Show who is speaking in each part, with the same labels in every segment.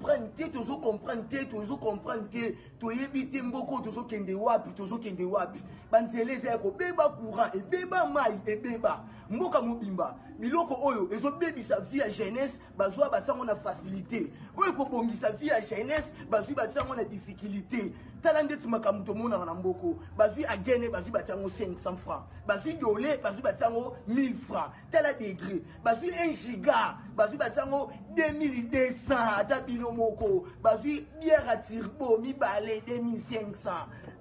Speaker 1: comprendre te, tozo comprendre te, tozo comprendre te, toyebi te mboko tozo kende wapi, tozo kende wapi. Banzeleze yako beba courant, et beba mai, et beba. Mboka mobimba, biloko oyo, ezo bebi sa vie à jeunesse, bazwa batango na facilité. Oyo ko bongi sa vie à jeunesse, bazwi batango na difficulté. Talande ti makamuto mona na mboko, bazwi agene, bazwi batango 500 francs. Bazwi yole, bazwi batango 1000 francs. Tala degré, bazwi 1 giga, bazwi batango 2200 ata bino moko, bazwi bière à turbo mi balé 2500.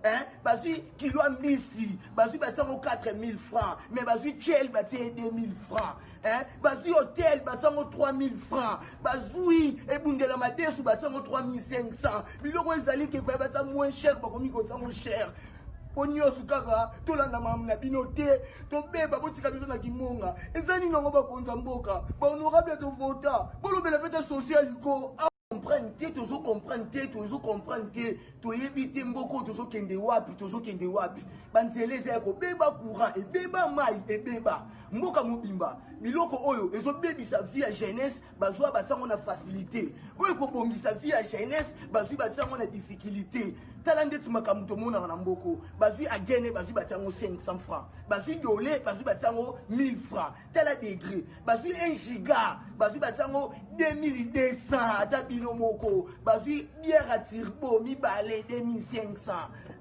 Speaker 1: Hein? Bazui kilo misi, bazui batango 4000 francs, mais bazui tchel baté 2000 francs. Hein? Bazui hôtel batango 3000 francs, bazui ebundela madesu batango 3500. Biloko ezali ke kwa bata moins cher, bakomi kotango cher. Ponyosu kaka tolanda mamna bino te to beba botika biso na kimonga ezani nongo bakonza mboka ba honorable to vota bolobela fete sociale ko comprendre te, tozo comprendre te, tozo comprendre te, toyebi te mboko tozo kende wapi, tozo kende wapi. Banzeleze yako beba courant, et beba mai, et beba. Mboka mobimba, biloko oyo, ezo bebi sa vie à jeunesse, bazwa batango na facilité. Oyo ko bongi sa vie à jeunesse, bazwi batango na difficulté. Talande ti makamuto mona na mboko, bazwi agene, bazwi batango 500 francs. Bazwi yole, bazwi batango 1000 francs. Tala degré, bazwi 1 giga, bazwi batango 2200 ata bino moko, bazui bière à turbo mi balé 2500.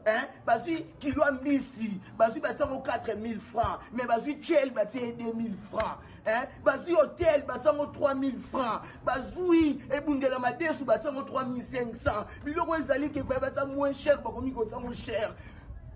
Speaker 1: Hein? Bazui kilo misi, bazui batango 4000 francs, mais bazui tchel baté 2000 francs. Hein? Bazui hôtel batango 3000 francs, bazui ebundela madesu batango 3500. Biloko ezali ke kwa bata moins cher, bakomi kotango cher.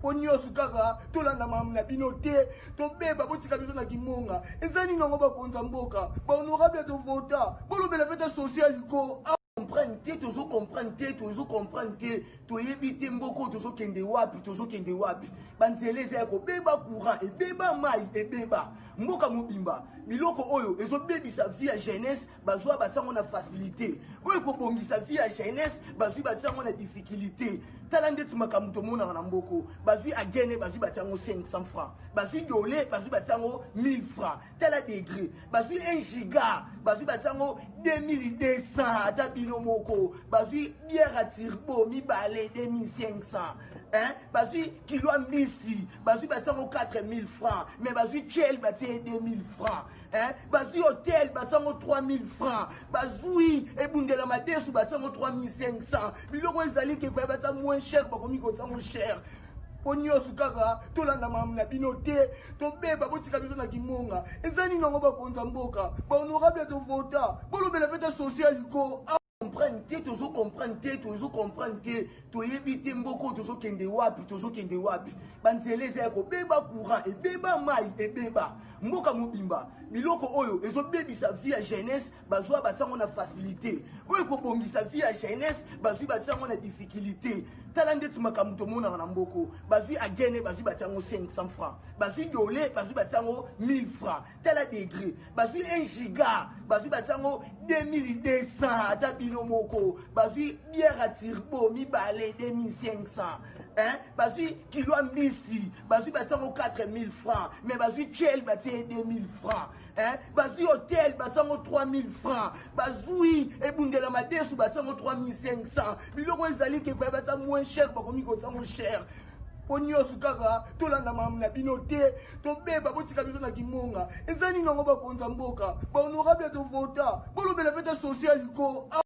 Speaker 1: Ponyosu kaka tolanda mamna bino te to beba botika biso na kimonga ezani nongo bakonza mboka ba honorable to vota bolobela fete sociale ko comprendre te, tozo comprendre te, tozo comprendre te, toyebi te mboko tozo kende wapi, tozo kende wapi. Banzeleze yako beba courant, et beba mai, et beba. Mboka mobimba, biloko oyo, ezo bebi sa vie à jeunesse, bazwa batango na facilité. Oyo ko bongi sa vie à jeunesse, bazwi batango na difficulté. Talande ti makamuto mona na mboko, bazwi agene, bazwi batango 500 francs. Bazwi yole, bazwi batango 1000 francs. Tala degré, bazwi 1 giga, bazwi batango 2200 ata bino moko, bazui bière à turbo mi balé 2500. Hein? Bazui kilo misi, bazui batango 4000 francs, mais bazui tchel baté 2000 francs. Hein? Bazui hôtel batango 3000 francs, bazui ebundela madesu batango 3500. Biloko ezali ke kwa bata moins cher, bakomi kotango cher. Ponyosu kaka tolanda mamna bino te to beba botika biso na kimonga ezani nongo bakonza mboka ba honorable to vota bolobela fete sociale ko comprendre te, tozo comprendre te, tozo comprendre te, toyebi te mboko tozo kende wapi, tozo kende wapi. Banzeleze yako beba courant, et beba mai, et beba. Mboka mobimba, biloko oyo, ezo bebi sa vie à jeunesse, bazwa batango na facilité. Oyo ko bongi sa vie à jeunesse, bazwi batango na difficulté. Talande ti makamuto mona na mboko, bazwi agene, bazwi batango 500 francs. Bazwi yole, bazwi batango 1000 francs. Tala degré, bazwi 1 giga, bazwi batango 2200 ata bino moko, bazui bière à turbo mi balé 2500. Hein? Bazui kilo misi, bazui batango 4000 francs, mais bazui tchel baté 2000 francs. Hein? Bazui hôtel batango 3000 francs, bazui ebundela madesu batango 3500. Biloko ezali ke kwa bata moins cher, bakomi kotango cher. Ponyosu kaka tolanda mamna bino te to beba botika biso na kimonga ezani nongo bakonza mboka ba honorable to vota bolobela fete sociale ko